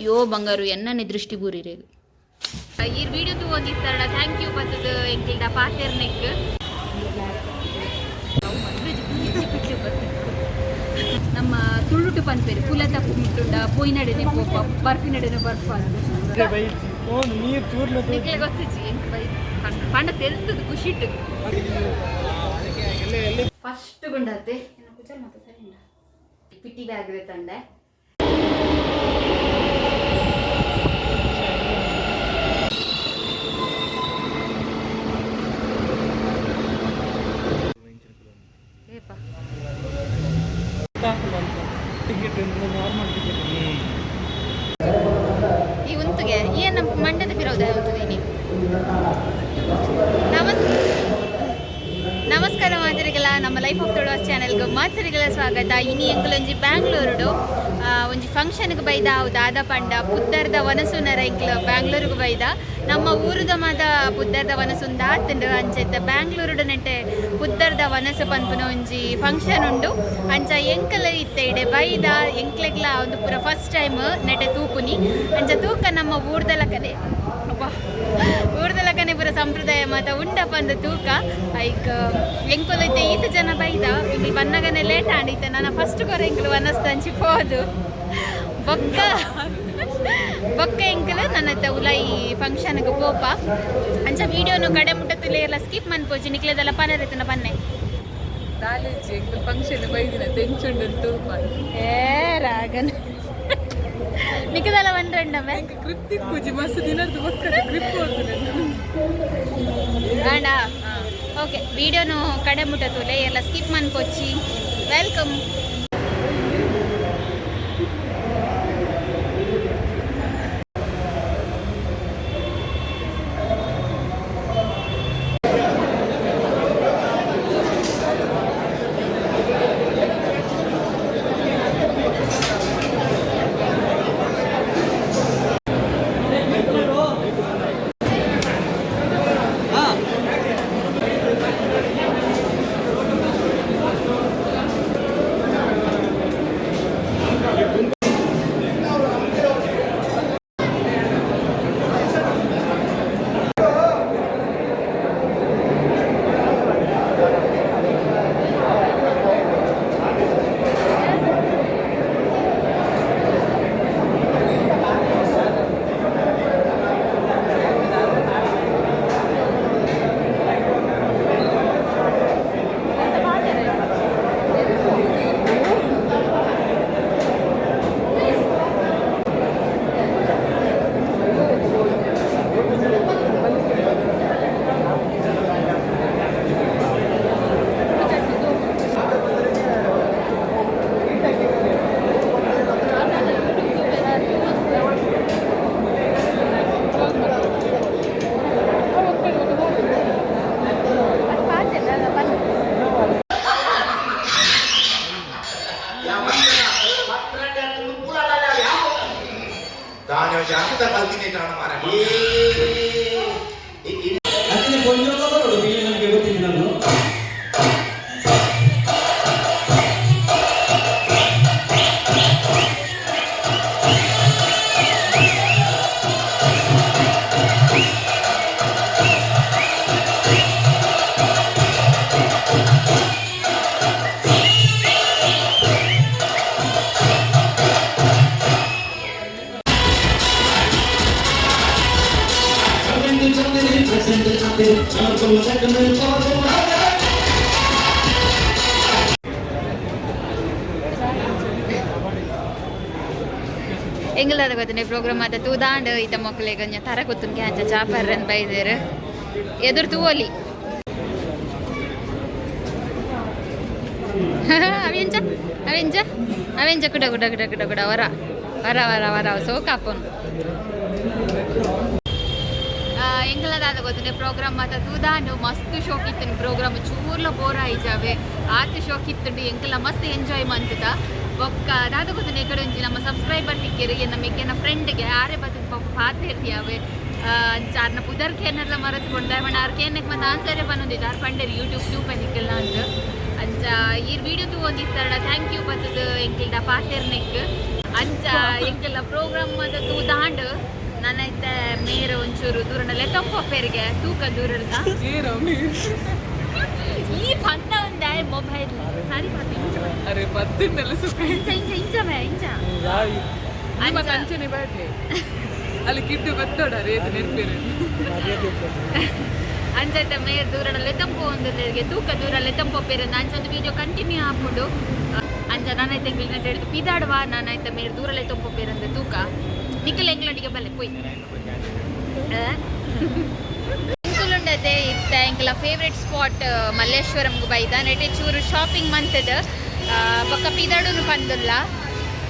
ಯೋ ಬಂಗಾರು ಎನ್ನನೆ ದೃಷ್ಟಿ ಬೂರಿರೇಗ ಈ ವಿಡಿಯೋ ತೂವೊಂದಿತ್ತಡ ಥ್ಯಾಂಕ್ ಯು ಬತ್ತದ ಎಂಕ್ಲಿಡ ಪಾತೆರ್ನೆಕ್ ನಮ್ಮ ತುಳುಟು ಪನ್ಪೇರು ಕುಲತ ಪುಟ್ಟುಂಡ ಪೊಯ್ನಡೆನೆ ಪೋಪ ಬರ್ಪಿನಡೆನೆ ಬರ್ಪ ನಿಕ್ಲೆ ಗೊತ್ತಿಜ್ಜಿ ಎಂಕ್ ಬೈ ಪಂಡ ತೆಲ್ತದ ಖುಷಿಟ್ಟು ಫಸ್ಟ್ ಗುಂಡತ್ತೆ ಕುಚಲ್ ಮತ್ತೆ ಸರಿ ಪಿಟಿ ಬ್ಯಾಗ್ ತಂಡೆ ಈ ಉಂತುಗೆ ಏನು ಮಂಡ್ಯದ ಬಿರೋದ ಉಂತುದೀನಿ ನಮಸ್ಕಾರ ಮಾತರಿಗಳ ನಮ್ಮ ಲೈಫ್ ಆಫ್ ತುಳುವಾಸ್ ಚಾನೆಲ್ಗೆ ಮಾತರಿಗಳ ಸ್ವಾಗತ. ಇನಿ ಎಂಕುಲೊಂಜಿ ಬ್ಯಾಂಗ್ಳೂರುಡು ಒಂಜಿ ಫಂಕ್ಷನ್ಗೆ ಬೈದ ದಾದ ಪಂಡ ಪುದ್ದರ್ ದ ವನಸುನರ ಎಂಕ್ಲು ಬ್ಯಾಂಗ್ಳೂರಿಗೆ ಬೈದ ನಮ್ಮ ಊರುದ ಮಾತ ಪುದ್ದರ್ ದ ವನಸುಂದ ಆತಂಡು ಅಂಚೆತ್ತ ಬ್ಯಾಂಗ್ಳೂರುಡು ನೆಟ್ಟೆ ಪುದ್ದರ್ ದ ವನಸು ಪನ್ಪುನ ಒಂಜಿ ಫಂಕ್ಷನ್ ಉಂಡು ಅಂಚ ಎಂಕಲ ಇತ್ತೆ ಬೈದ ಎಂಕ್ಲೆಗ್ಲ ಒಂದು ಪೂರ ಫಸ್ಟ್ ಟೈಮ್ ನೆಟ್ಟೆ ತೂಪುನಿ ಅಂಚ ತೂಕ ನಮ್ಮ ಊರ್ದಲಕನೆ ಊರ್ದಲಕನೆ ಪೂರ ಸಂಪ್ರದಾಯ ಮಾತ ಉಂಡಪ್ಪ ಅಂದ ತೂಕ ಐಕ್ ಎಂಕುಲೈತೆ ಈತ ಜನ ಬೈದ ಇಲ್ಲಿ ಬನ್ನಗನೆ ಲೇಟ್ ಆಡಿತ್ತೆ ನಾನು ಫಸ್ಟ್ ಕೊರ ಎಂಕಲು ವನಸ್ದಂಚಿ ಹೋದು ಬೊಕ್ಕ ಎಂಕಲು ನನ್ನ ಉಲೈ ಫಂಕ್ಷನ್ಗೆ ಪೋಪ ಅಂಚ ವಿಡಿಯೋನು ಕಡೆ ಮುಟ್ಟತ್ತಲೇ ಎಲ್ಲ ಸ್ಕಿಪ್ ಮನ್ಪೋಚಿ ನಿಕ್ಲೆದೆಲ್ಲ ಪನರಿತನ ಪನ್ನೆ ಫಂಕ್ಷನ್ ಬೈದಿನ ತೆಂಚುಂಡು ತೂಪ ರಾಗನ ನಿಕ್ಕದಲ್ಲ ಒಂದ್ರಂಡಮ್ಮೆ ಗ್ರಿಪ್ ತಿಕ್ಕುಜಿ ಮಸ್ತ್ ದಿನದ್ದು ಬಕ್ಕದ ಗ್ರಿಪ್ ಬೇಡ ಓಕೆ ವಿಡಿಯೋನು ಕಡೆ ಮುಟ್ಟತ್ತುಲೆ ಎಲ್ಲ ಸ್ಕಿಪ್ ಮನ್ಪೋಚಿ ವೆಲ್ಕಮ್. ಎಂಗಲಾದ ಗೊತ್ತನೆ ಪ್ರೋಗ್ರಾಮ್ ಆತ ತೂದಾಂಡ್ ಈತ ಮಕ್ಕಳಿಗೆ ಒಂಜ ತರ ಗೊತ್ತು ಕ್ಯಾಂಚ ಚಾಪರ್ರನ್ ಬೈದೇರು ಎದುರು ತೂವಲಿ ಅವೆಂಚ ಅವೆಂಚ ಅವೆಂಚ ಕುಡ ಕುಡ ಕುಡ ಕುಡ ಕುಡ ವರ ವರ ವರ ವರ ಸೋಕಾಪನು ಎಂಗಲದಾದ ಗೊತ್ತನೆ ಪ್ರೋಗ್ರಾಮ್ ಮಾತ ತೂದಾಂಡು ಮಸ್ತ್ ಶೋಕ್ ಇತ್ತು ಪ್ರೋಗ್ರಾಮ್ ಚೂರ್ಲ ಬೋರ್ ಆಯ್ಜಾವೆ ಆತ ಶೋಕ್ ಇತ್ತು ಎಂಕಲ್ಲ ಮಸ್ತ್ ಎಂಜಾಯ್ ಮಂತದ ಬೊಕ್ಕ ದಾದ ಗೊತ್ತನೆ ಎಕಡೆ ಒಂಜಿ ನಮ್ಮ ಸಬ್ಸ್ಕ್ರೈಬರ್ ತಿಕ್ಕಿರು ನಮಗೆ ಫ್ರೆಂಡ್ಗೆ ಆರೆ ಬತ್ತದ ಪಾಪ ಪಾತ ಇರ್ತೀಯಾವೆ ಚಾರ್ನ ಪುದರ್ ಕೇನೆಲ್ಲ ಮರೆತುಕೊಂಡ ಬಣ್ಣ ಅವ್ರ ಕೇನಕ್ಕೆ ಮತ್ತೆ ಆನ್ಸರೇ ಬಂದೊಂದಿದ್ದು ಅವ್ರು ಪಂಡೇರು ಯೂಟ್ಯೂಬ್ ತೂಪನಿಕ್ಕೆಲ್ಲ ಅಂತ ಅಂಚ ಈ ವಿಡಿಯೋ ತೂವೊಂದಿತ್ತಡ ಥ್ಯಾಂಕ್ ಯು ಬತ್ತದ ಎಂಕ್ಲಿಡ ಪಾತೆರ್ನೆಕ್ ಅಂಚ ಎಂಕೆಲ್ಲ ಪ್ರೋಗ್ರಾಮ್ ಮಾತ ತೂ ದಾಂಡ್ ನಾನೈತೆ ಮೇರೆ ಒಂಚೂರು ದೂರನಲ್ಲೇ ತಂಪಪ್ಪೇರಿಗೆ ತೂಕ ದೂರದ ಈ ಪಂಡ ಒಂದೇ ಮೊಬೈಲ್ ಸಾರಿ ಅರೆ ಪತ್ತಿನೆಲ್ಲ ಸುಖ ಇಂಚಮೇ ಇಂಚ ಅಂಚನೆ ಬಾಟ್ಲಿ ಅಲ್ಲಿ ಕಿಟ್ಟು ಬತ್ತೋಡ ರೇತು ನೆನಪಿರು ಅಂಚೈತೆ ಮೇರ್ ದೂರನಲ್ಲೇ ತಂಪು ಒಂದಿಗೆ ತೂಕ ದೂರಲ್ಲೇ ತಂಪಪ್ಪೇರಿಂದ ಅಂಚೊಂದು ವಿಡಿಯೋ ಕಂಟಿನ್ಯೂ ಹಾಕೊಂಡು ಅಂಚ ನಾನೈತೆ ಎಂಗ್ಲಿನ ಹೇಳಿದ್ದು ಪಿದಾಡುವ ನಾನೈತೆ ಮೇರ್ ದೂರಲ್ಲೇ ತಂಪಪ್ಪೇರಂದ ತೂಕ ನಿಖಲ್ ಎಂಗ್ಲಂಡಿಗೆ ಬಲ್ಲೆ ಪೊಯ್ ಇಂಕುಲುಂಡದೆ ಇತ್ತ ಎಂಕಲ ಫೇವ್ರೆಟ್ ಸ್ಪಾಟ್ ಮಲ್ಲೇಶ್ವರಂಗೂ ಬೈದ ನೆಟೆ ಚೂರು ಶಾಪಿಂಗ್ ಮಂತದ ಬೊಕ್ಕ ಪಿದಾಡುನು ಪಂದುಲ್ಲ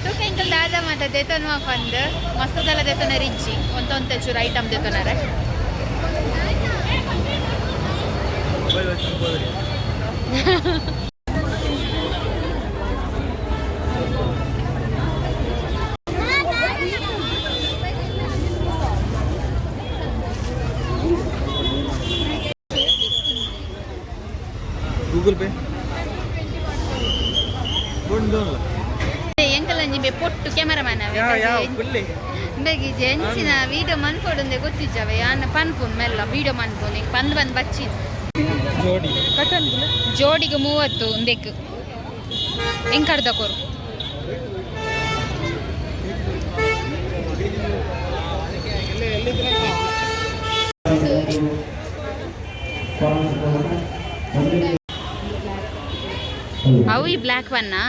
ತೂಕ ಎಂಕಲ್ ದಾದ ಮಾತ ದೆತೊನ್ವ ಪಂದ್ ಮಸ್ತದಲ ದೆತೊನ ರಿಜ್ಜಿ ಒಂತ ಚೂರು ಐಟಮ್ ದೆತೊನರೆ ಗೂಗಲ್ ಪೇ ಎಂಕಲಂಜಿ ಬೆ ಪೊಟ್ಟು ಕ್ಯಾಮರಾಮನ್ ಬೇಗಿ ಜೆಂಚಿನ ವಿಡಿಯೋ ಮನ್ಪೊಡುಂದೆ ಗೊತ್ತಿಜ್ಜವೆ ಅನ್ನ ಪನ್ಪುನ್ ಮೆಲ್ಲ ವಿಡಿಯೋ ಮನ್ಪುನ್ ಬಂದ್ ಬಚ್ಚಿ ಜೋಡಿಗೆ 30 ಒಂದೆಕ್ ಹೆಂಗ್ ಕಡ್ದಕೋರು ಅವು ಈ ಬ್ಲ್ಯಾಕ್ ಬನ್ನಾ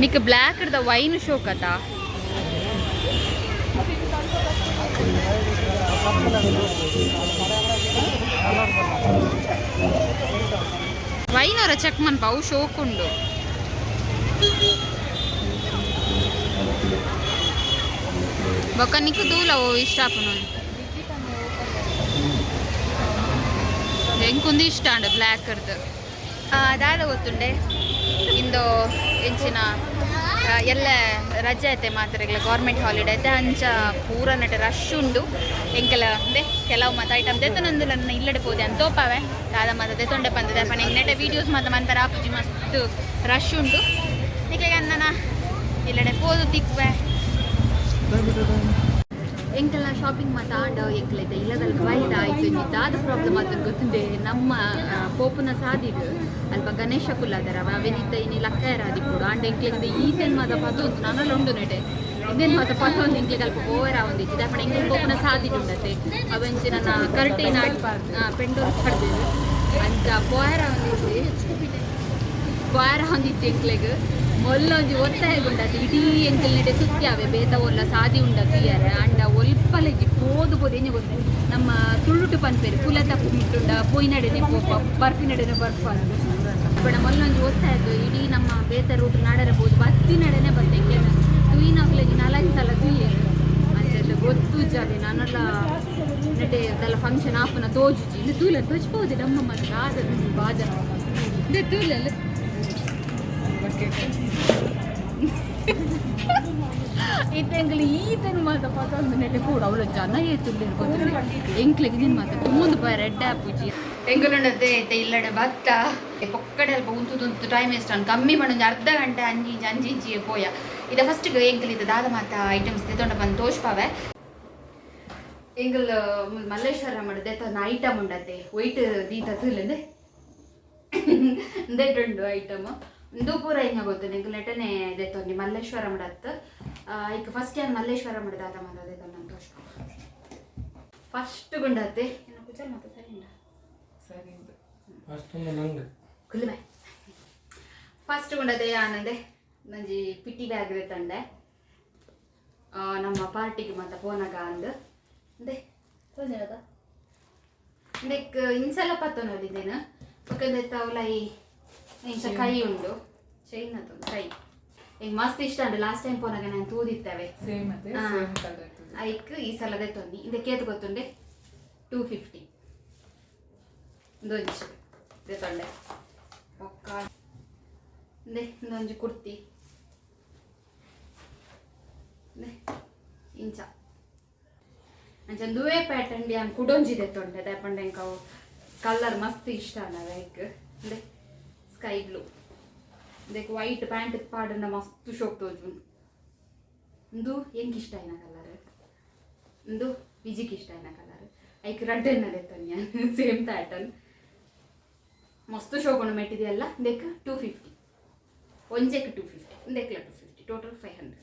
ನಿಕ್ ಬ್ಲ್ಯಾಕ್ ಇಡ್ದ ವೈನ್ ಶೋಕತ ವೈನ್ ಅವರ ಚೆಕ್ ಮನ್ಪ ಅವು ಶೋಕ್ ಉಂಡು ಬೊಕ್ಕ ನಿಕ್ಕು ದೂಲ ಅವು ಇಷ್ಟ ಆಪುನು ಎಂಕುಂದು ಇಷ್ಟ ಅಂಡ ಬ್ಲ್ಯಾಕ್ ಇರ್ದು ದಾದ ಗೊತ್ತುಂಡೆ ಇಂದು ಎಂಚಿನ ಎಲ್ಲ ರಜೆ ಐತೆ ಮಾತ್ರೆಗಳ ಗೌರ್ಮೆಂಟ್ ಹಾಲಿಡೇ ಐತೆ ಅಂಚ ಪೂರ ನಟ ರಶ್ ಉಂಡು ಎಂಕೆಲ ಅಂದೆ ಕೆಲವು ಮಾತು ಐಟಮ್ ದೆತ್ತೊಂದು ನನ್ನ ಇಲ್ಲಡೆ ಪೋದೆ ಅಂತ ತೋಪಾವೆ ದಾದ ಮಾತ ದೆತ್ತೊಂಡೆ ಬಂದಿದೆ ಪಣ ಹೆಂಗೆ ನೆಟೆ ವೀಡಿಯೋಸ್ ಮಾತ ಮಂತರ ಆಪುಜಿ ಮಸ್ತ್ ರಶ್ ಉಂಡು ನಿಕ್ಲೆಗೆ ಅನ್ನನ ಇಲ್ಲಡೆ ಪೋದು ತಿಕ್ವೆ ಎಂಕೆಲ್ಲ ಶಾಪಿಂಗ್ ಮಾತಾಡ ಎಂಕ್ಲೈತೆ ಇಲ್ಲದಲ್ಲಿ ಬೈದ ಆಯ್ತು ದಾದ ಪ್ರಾಬ್ಲಮ್ ಆತ ಗೊತ್ತಿದೆ ನಮ್ಮ ಪೋಪುನ ಸಾದಿಡು ಅಲ್ಪ ಗಣೇಶ ಕುಲ್ಲದರ ಅವೆನಿದ್ದ ಇನ್ನು ಲಕ್ಕಾಯರ ಆದಿಪ್ಪುಡು ಆಂಡ ಎಂಕ್ಲಿಗೆ ಈತೇನು ಮಾತ ಪತ್ತೊಂದು ನನ್ನಲ್ಲಿ ಉಂಡು ನೆಡೆ ಇದೇನು ಮಾತ ಪತ್ತೊಂದು ಎಂಕ್ಲಿಗೆ ಅಲ್ಪ ಓವರ ಒಂದಿತ್ತು ದಪ್ಪಣ ಎಂಕ್ಲಿಗೆ ಪೋಪುನ ಸಾದಿಡು ಉಂಡತೆ ಅವೆಂಚಿ ನನ್ನ ಕರ್ಟೇನ ಪೆಂಡೂರು ಪಡೆದಿದ್ದು ಅಂಚ ಪೋಯರ ಒಂದಿತ್ತು ಎಂಕ್ಲಿಗೆ ಮೊಲ್ಲೊಂಜಿ ಒತ್ತಾಯಗುಂಡದು ಇಡೀ ಎಂಕಲ್ ನೆಡೆ ಸುತ್ತ್ಯಾವೆ ಬೇತ ಒಲ್ಲ ಸಾದಿ ಉಂಡ ಕ್ಲಿಯರ್ ಅಂಡ ಒಲ್ಪಲೆಜಿ ಪೋದು ಎಂಜ ಗೊತ್ತ ನಮ್ಮ ತುಳುಟು ಪನ್ಪೇರು ಕುಲ ತಪ್ಪುಂಡ ಪೊಯ್ ನಡೆನೆ ಪೋಪ ಬರ್ಪಿ ನಡೆನೆ ಬರ್ಪಾರು ಬಡ ಮೊಲ್ಲೊಂಜಿ ಒತ್ತಾಯದು ಇಡೀ ನಮ್ಮ ಬೇತ ರೂಟ್ ನಾಡರಬಹುದು ಬತ್ತಿ ನಡೆನೆ ಬತ್ತೆ ಎಂಕ್ಲೆನ ತುಯಿನಾಗ್ಲೆಜಿ 4 ಸಲ ತುಯ್ಯರು ಅಂಚೆಲ್ಲ ಗೊತ್ತು ಜಾವೆ ನಾನೆಲ್ಲ ನೆಡೆ ಅದೆಲ್ಲ ಫಂಕ್ಷನ್ ಆಪನ ತೋಜುಜಿ ಇದು ತೂಲ ತೋಚ್ಬೋದು ನಮ್ಮ ಮಾತ್ರ ಆದರೂ ಬಾಜನ ಇದೆ ತೂಲಲ್ಲ ಇತ್ತೆಂಗ್ಲಿ ಈತನು ಮಾತ ಪತ್ತೊಂದು ನೆಟ್ಟೆ ಕೂಡ ಅವಳ ಜನ ಏತುಲ್ಲಿ ಗೊತ್ತಿಲ್ಲ ಎಂಕ್ಲಿಗೆ ನಿನ್ ಮಾತ ತುಂಬೊಂದು ಬಾಯ್ ರೆಡ್ ಆಪುಜಿ ಎಂಗುಲುಂಡತೆ ಐತೆ ಇಲ್ಲಡೆ ಭತ್ತ ಪೊಕ್ಕಡೆ ಅಲ್ಪ ಉಂತುದುಂತು ಟೈಮ್ ವೇಸ್ಟ್ ಅನ್ ಕಮ್ಮಿ ಮಾಡೊಂದು ಅರ್ಧ ಗಂಟೆ ಅಂಜಿ ಪೋಯ ಇದ ಫಸ್ಟ್ ಎಂಕಲ್ ಇದು ದಾದ ಮಾತ ಐಟಮ್ಸ್ ತೆತ್ತೊಂಡ ಬಂದು ತೋಚ್ಪಾವೆ ಎಂಗಲ್ ಮಲ್ಲೇಶ್ವರ ಮಾಡಿದೆ ಐಟಮ್ ಉಂಡತೆ ವೈಟ್ ದೀತ ತುಲ್ಲಂದೆ ದೆಟ್ಟುಂಡು ಐಟಮ್ ಇಂದು ಪೂರ ಹಿಂಗೆ ಗೊತ್ತು ನಿಂಗೆ ಲೆಟನೆ ದೆತ್ತೊಂದು ಮಲ್ಲೇಶ್ವರ ಮಾಡತ್ತ ಈಗ ಫಸ್ಟ್ ಏನು ಮಲ್ಲೇಶ್ವರ ಮಾಡಿದ ಆದ ಮಾತದೆ ನಾನು ತೋರಿಸ ಫಸ್ಟ್ ಗುಂಡತ್ತೆ ಏನು ಕುಚಲ್ ಮಾತ ಸರಿ ಕುಲ್ಬೆ ಫಸ್ಟ್ ಗುಂಡತ್ತೆ ಆನಂದೆ ನಂಜಿ ಪಿಟ್ಟಿ ಬ್ಯಾಗ್ ತಂಡೆ ನಮ್ಮ ಪಾರ್ಟಿಗೆ ಮತ್ತೆ ಪೋನಾಗ ಅಂದು ಅಂದೆ ತೋಜದ ನೆಕ್ ಇನ್ಸೆಲ್ಲ ಪತ್ತೊನಲ್ಲಿದ್ದೇನೆ ಯಾಕಂದ್ರೆ ಅವಲೈ ಇಂಚ ಕೈ ಉಂಡು ಚೈನ್ ಅದು ಕೈ ಈಗ ಮಸ್ತ್ ಇಷ್ಟ ಉಂಟು ಲಾಸ್ಟ್ ಟೈಮ್ ಪೋನಾಗ ನಾನು ತೂದಿತ್ತವೆ ಐಕ್ ಈ ಸಲ ದೆತ್ತೊಂದಿ ಇದಕ್ಕೇತು ಗೊತ್ತುಂಡೆ 250 ಒಂದೊಂಚು ದೆತ್ತೊಂಡೆ ಒಕ್ಕ ಒಂದೊಂಜು ಕುರ್ತಿ ಇಂಚ ಅಂಚ ದುವೆ ಪ್ಯಾಟರ್ನ್ ಯಾನ್ ಕುಡೊಂಜಿ ದೆತ್ತೊಂಡೆ ದಯಪಂಡೆ ಕಲರ್ ಮಸ್ತ್ ಇಷ್ಟ ಅಲ್ಲ ಲೈಕ್ ಸ್ಕೈ ಬ್ಲೂ ಇದಕ್ಕೆ ವೈಟ್ ಪ್ಯಾಂಟ್ ಪಾಡನ್ನ ಮಸ್ತ್ ಶೋಕ್ ತೋಜು ಒಂದು ಹೆಂಗೆ ಇಷ್ಟ ಏನ ಕಲರ್ ಒಂದು ವಿಜಿಗೆ ಇಷ್ಟ ಏನ ಕಲರ್ ಐಕ್ ರೆಡ್ಡನ್ನದೇ ತನ್ಯ ಸೇಮ್ ಪ್ಯಾಟರ್ನ್ ಮಸ್ತ್ ಶೋಕೊಂಡು ಮೆಟ್ಟಿದೆಯಲ್ಲ ಇದಕ್ಕೆ 250 ಒಂಜೆಕ್ಕೆ 250 ಇದಕ್ಕೆ 250 ಟೋಟಲ್ 500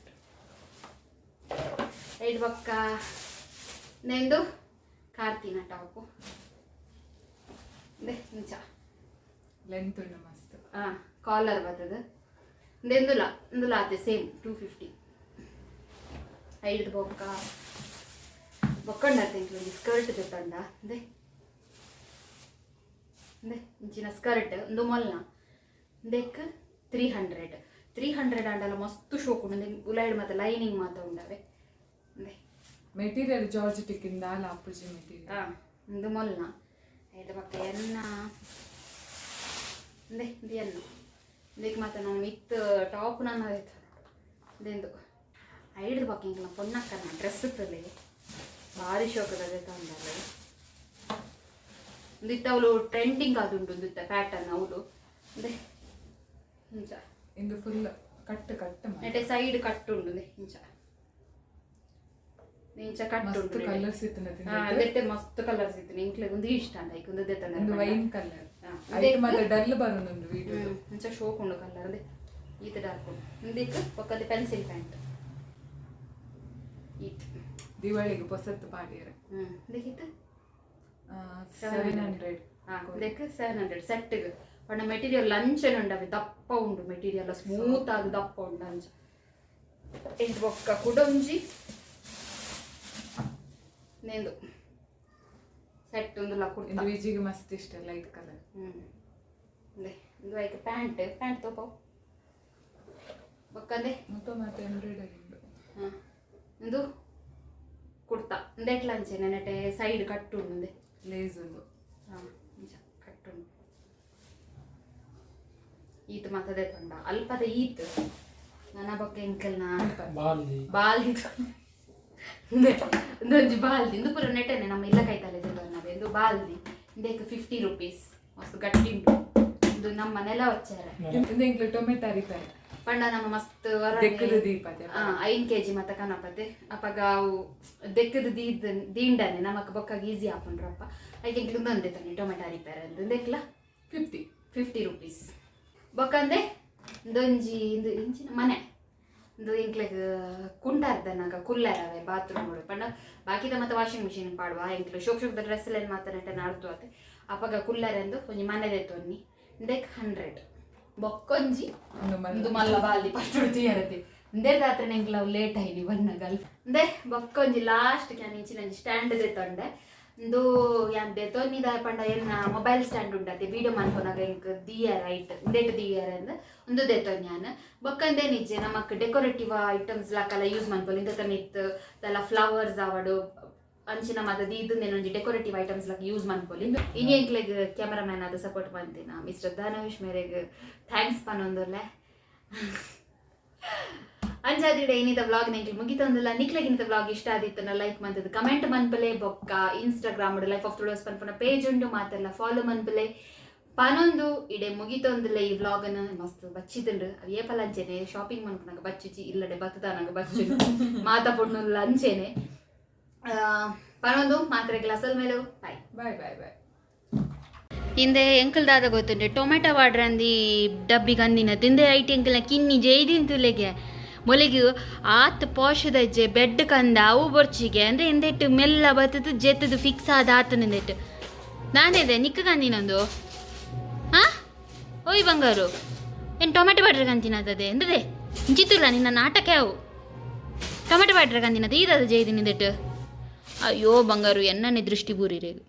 ಐದು ಪಕ್ಕ ನೆಂದು ಕಾರ್ತಿನ ಟಾಪು ಇಂಚ ಲೆಂತ್ ಉಂಡು ಮಸ್ತ್ ಕಾಲರ್ ಬರ್ತದೆ ಇಂದುಲ ಅದೇ ಸೇಮ್ 250 ಐದು ಬೊಕ್ಕಂಡ ತಿಂಗಳು ಸ್ಕರ್ಟ್ ತೆತ್ತಂಡ ಇಂಚಿನ ಸ್ಕರ್ಟ್ ಒಂದು ಮೊಲ್ನ ಇದಕ್ಕೆ 300 ಅಂಡಲ್ಲ ಮಸ್ತ್ ಶೋಕ್ ಉಂಡು ಉಲಾಯ್ಡ್ ಮತ್ತೆ ಲೈನಿಂಗ್ ಮಾತ ಉಂಡವೆ ಮೆಟೀರಿಯಲ್ ಜಾರ್ಜೆಟಿಕ್ ಇಂದ ಲಾಪುಜಿ ಮೆಟೀರಿಯಲ್ ಒಂದು ಮೊಲ್ನ ಐದು ಪಕ್ಕ ಎನ್ನ ಎನ್ನು ಇದಕ್ಕೆ ಮತ್ತೆ ನಾನು ಮಿತ್ ಟಾಪ್ ನಾನು ಇದೆಂದು ಐದು ಪಕ್ಕ ಹಿಂಗೆ ಪೊನ್ನಕ್ಕನ ಡ್ರೆಸ್ ಇರ್ತದೆ ಭಾರಿ ಶೋಕದ ತಂದಲ್ಲ ಒಂದಿತ್ತ ಅವಳು ಟ್ರೆಂಡಿಂಗ್ ಅದುಂಟು ಒಂದಿತ್ತ ಪ್ಯಾಟರ್ನ್ ಅವಳು ಇಂಚ ಇಂದು ಫುಲ್ ಕಟ್ ನೆಟ್ಟೆ ಸೈಡ್ ಕಟ್ ಉಂಡು ಇಂಚ ಇಂಚ ಕಟ್ ಉಂಟು ಕಲರ್ಸ್ ಇತ್ತು ಅದಕ್ಕೆ ಮಸ್ತ್ ಕಲರ್ಸ್ ಇತ್ತು ನಿಂಕ್ಲೆ ಒಂದು ಇಷ್ಟ ಅಂತ ಐಕ್ ಒಂದು ಒಂದು ವೈನ್ ಕಲರ್ ಅದೇ ಮತ್ತೆ ಡಲ್ ಬರೋದು ವಿಡಿಯೋ ಇಂಚ ಶೋಕ್ ಉಂಡು ಕಲರ್ ಅದೇ ಈತ ಡಾರ್ಕ್ ಉಂಡು ಇಂದಿಕ್ಕೆ ಪಕ್ಕದ ಪೆನ್ಸಿಲ್ ಪ್ಯಾಂಟ್ ಈತ್ ದಿವಾಳಿಗೆ ಹೊಸತ್ತು ಪಾಡಿಯರು ಇದಕ್ಕಿತ್ತು 700 ಇದಕ್ಕೆ 700 ಸೆಟ್ಗೆ ಪಂಡ ಮೆಟೀರಿಯಲ್ ಲಂಚನ್ ಉಂಡವೆ ದಪ್ಪ ಉಂಡು ಮೆಟೀರಿಯಲ್ ಸ್ಮೂತ್ ಆಗಿ ದಪ್ಪ ಉಂಡು ಅಂಚ ಇದು ಬೊಕ್ಕ ಕುಡೊಂಜಿ ನೆಂದು ಸೆಟ್ ಒಂದು ಇದು ವಿಜಿಗೆ ಮಸ್ತ್ ಇಷ್ಟ ಲೈಟ್ ಕಲರ್ ಇದು ಆಯ್ತು ಪ್ಯಾಂಟ್ ತೋಪ ಬೊಕ್ಕಂದೆ ಮತ್ತೆ ಎಂಬ್ರಾಯ್ಡರಿ ಉಂಟು ಒಂದು ಕುರ್ತಾ ಒಂದೆಟ್ಲ ಅಂಚೆ ನೆನಟೆ ಸೈಡ್ ಕಟ್ಟು ಉಂಡು ಲೇಸ್ ಒಂದು ಕಟ್ಟು ಉಂಡು ಈತ್ ಮತದೆ ತೊಂಡ ಅಲ್ಪದ ಈತ್ ನನ್ನ ಬೊಕ್ಕ ಎಂಕಲ್ನ ಬಾಲ್ದಿ ಒಂದೊಂಜಿ ಬಾಲ್ದಿ ಇಂದು ಪೂರ ನೆಟ್ಟನೆ ನಮ್ಮ ಇಲ್ಲ ಕೈತಲೆ ಜಲ್ವನ್ನವೆ ಇಂದು ಬಾಲ್ದಿ ಇಂದಕ್ಕೆ 50 ರೂಪೀಸ್ ಮಸ್ತ್ ಗಟ್ಟಿ ಉಂಟು ಇದು ನಮ್ಮ ನೆಲ ವಚ್ಚಾರ ಟೊಮೆಟೊ ರಿಪೇರ್ ಪಂಡ ನಮ್ಮ ಮಸ್ತ್ 5 kg ಮತ್ತ ಕನಪತೆ ಅಪಗ ಅವು ದೆಕ್ಕದ ದೀಂಡನೆ ನಮಕ್ ಬೊಕ್ಕಾಗ ಈಸಿ ಹಾಕೊಂಡ್ರಪ್ಪ ಐಕೆ ಒಂದೇ ತಾನೆ ಟೊಮೆಟೊ ರಿಪೇರ್ ಅಂತ ದೆಕ್ಲ 50 ರೂಪೀಸ್ ಬೊಕ್ಕಂದೆ ಇಂದೊಂಜಿ ಇಂದು ಇಂಚಿನ ಮನೆ ಇಂದು ಇಂಕ್ಲೆಗ್ ಕುಂಟಾರ್ದನಾಗ ಕುಲ್ಲರವೆ ಬಾತ್ರೂಮ್ಗಳು ಪಂಡ ಬಾಕಿದ ಮತ್ತೆ ವಾಷಿಂಗ್ ಮಿಷಿನ್ ಪಾಡುವ ಇಂಕ್ಲೆ ಶೋಕ್ ಡ್ರೆಸ್ ಎಲ್ಲ ಮಾತ್ರ ನೆಟ್ಟೆ ನಾಡ್ತು ಆತೆ ಅಪಗ ಕುಲ್ಲರೆಂದು ಒಂಜಿ ಮನೆದೆ ತೊನ್ನಿ ಇಂದಕ್ಕೆ 100 ಬೊಕ್ಕೊಂಜಿ ಒಂದು ಮಲ್ಲ ಬಾಲ್ದಿ ಫಸ್ಟ್ ಉಡ್ತೀಯರತಿ ಇಂದೇ ರಾತ್ರಿ ನಂಗೆ ನಾವು ಲೇಟ್ ಆಯ್ನಿ ಬನ್ನಗಲ್ ಇಂದೇ ಬೊಕ್ಕೊಂಜಿ ಲಾಸ್ಟ್ ಕ್ಯಾನ್ ಇಂಚಿನ ಸ್ಟ್ಯಾಂಡ್ ದೆತ್ತೊಂಡೆ ಇಂದು ಯಾನ್ ದೆತ್ತೊನ್ನಿದ ಪಂಡ ಏನ ಮೊಬೈಲ್ ಸ್ಟ್ಯಾಂಡ್ ಉಂಟತೆ ವಿಡಿಯೋ ಮಾಡ್ಕೊನಾಗ ಇಂಕ್ ದಿಯರ್ ಐಟ್ ಇಂದೇಟ್ ದಿಯರ್ ಅಂದ ಒಂದು ದೆತ್ತೊನ್ ಯಾನ್ ಬೊಕ್ಕಂದೆ ನಿಜೆ ನಮಕ್ ಡೆಕೋರೇಟಿವ್ ಐಟಮ್ಸ್ ಲಾಕಲ್ಲ ಯೂಸ್ ಮಾಡ್ಕೊಲ್ ಇಂದ ತನಿತ್ ತಲ್ಲ ಫ್ಲವರ್ಸ್ ಅವಡು ಅಂಚಿನ ಮಾತದ ಇದನ್ನೇನೊಂಜಿ ಡೆಕೋರೇಟಿವ್ ಐಟಮ್ಸ್ ಲಾಕ್ ಯೂಸ್ ಮಾಡ್ಕೊಲಿ ಇನಿ ಎಂಕ್ಲೆಗ್ ಕ್ಯಾಮರಾಮ್ಯಾನ್ ಆದ ಸಪೋರ್ಟ್ ಮಾಡ್ತೀನಿ ಮಿಸ್ಟರ್ ಧನುಷ್ ಮೇರೆಗ್ ಥ್ಯಾಂಕ್ಸ್ ಪನ್ನೊಂದುಲ್ಲೆ ಅಂಜಾದಿಡೆ ಇನ್ನಿತ ವ್ಲಾಗ್ ನೆಂಕ್ಲಿ ಮುಗಿತೊಂದುಲ್ಲ ನಿಕ್ಲೆಗ್ ಇನ್ನಿತ ವ್ಲಾಗ್ ಇಷ್ಟ ಆದಿತ್ತನ ಲೈಕ್ ಮಂತದ ಕಮೆಂಟ್ ಮನ್ಪಲೆ ಬೊಕ್ಕ ಇನ್ಸ್ಟಾಗ್ರಾಮ್ ಲೈಫ್ ಆಫ್ ತುಳುವಸ್ ಪನ್ಪುನ ಪೇಜ್ ಉಂಟು ಮಾತೆಲ್ಲ ಫಾಲೋ ಮನ್ಪಲೆ ಪನೊಂದು ಇಡೆ ಮುಗಿತೊಂದುಲ್ಲ ಈ ವ್ಲಾಗ್ ಅನ್ನು ಮಸ್ತ್ ಬಚ್ಚಿದುಂಡು ಅದು ಏಪಲ್ ಅಂಚೆನೆ ಶಾಪಿಂಗ್ ಮನ್ಪುನಾಗ ಬಚ್ಚುಚಿ ಇಲ್ಲಡೆ ಬತ್ತದಾನಾಗ ಬಚ್ಚು ಮಾತಾ ಪೊಣ್ಣುಲ್ಲ ಅಂಚೆನೆ ಪನೊಂದು ಮಾತ್ರ ಗ್ಲಾಸಲ್ ಮೇಲೆ ಬಾಯ್ ಹಿಂದೆ ಎಂಕಲ್ ದಾದ ಗೊತ್ತುಂಡೆ ಟೊಮೆಟೊ ವಾಡ್ರ್ ಅಂದಿ ಡಬ್ಬಿಗೆ ಅಂದಿನ ತಿಂದೆ ಐಟಿ ಎಂಕಲ್ನ ಕಿನ್ನಿ ಜೈದಿಂತುಲೆಗೆ ಮೊಲೆಗೆ ಆತ್ ಪೋಷದಜ್ಜೆ ಬೆಡ್ ಕಂದ ಅವು ಬೊರ್ಚಿಗೆ ಅಂದರೆ ಎಂದೆಟ್ಟು ಮೆಲ್ಲ ಬತ್ತದು ಜೆತ್ತದು ಫಿಕ್ಸ್ ಆದ ಆತನಂದೆಟ್ಟು ನಾನೇದೆ ನಿಕ್ಕ ಕಂದಿನೊಂದು ಹಾಂ ಓಯ್ ಬಂಗಾರು ಏನು ಟೊಮೆಟೊ ವಾಡ್ರ್ ಕಂತಿನದೇ ಎಂದದೆ ಇಂಚಿತ್ತುಲ್ಲ ನಿನ್ನ ನಾಟಕ ಯಾವು ಟೊಮೆಟೊ ವಾಡ್ರ್ ಕಂದಿನದು ಈದದ ಜೈದಿನಿಂದೆಟ್ಟು ಅಯ್ಯೋ ಬಂಗಾರು ಎನ್ನನೆ ದೃಷ್ಟಿ ಬೂರಿರೇಗು